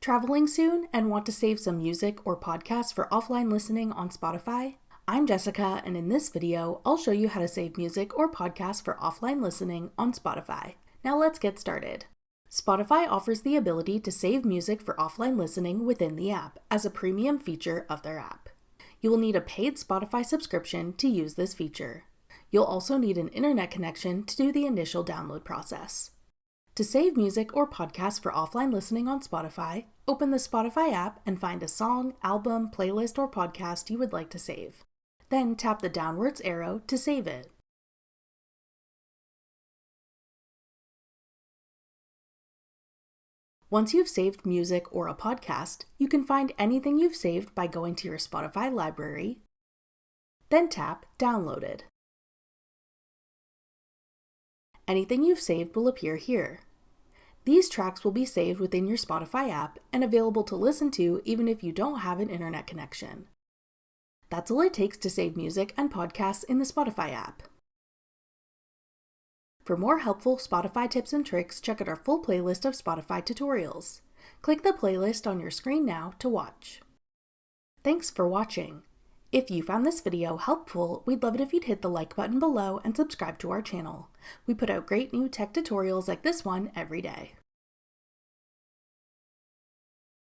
Traveling soon and want to save some music or podcasts for offline listening on Spotify? I'm Jessica, and in this video, I'll show you how to save music or podcasts for offline listening on Spotify. Now let's get started. Spotify offers the ability to save music for offline listening within the app as a premium feature of their app. You will need a paid Spotify subscription to use this feature. You'll also need an internet connection to do the initial download process. To save music or podcasts for offline listening on Spotify, open the Spotify app and find a song, album, playlist, or podcast you would like to save. Then tap the downwards arrow to save it. Once you've saved music or a podcast, you can find anything you've saved by going to your Spotify library, then tap Downloaded. Anything you've saved will appear here. These tracks will be saved within your Spotify app and available to listen to even if you don't have an internet connection. That's all it takes to save music and podcasts in the Spotify app. For more helpful Spotify tips and tricks, check out our full playlist of Spotify tutorials. Click the playlist on your screen now to watch. Thanks for watching. If you found this video helpful, we'd love it if you'd hit the like button below and subscribe to our channel. We put out great new tech tutorials like this one every day.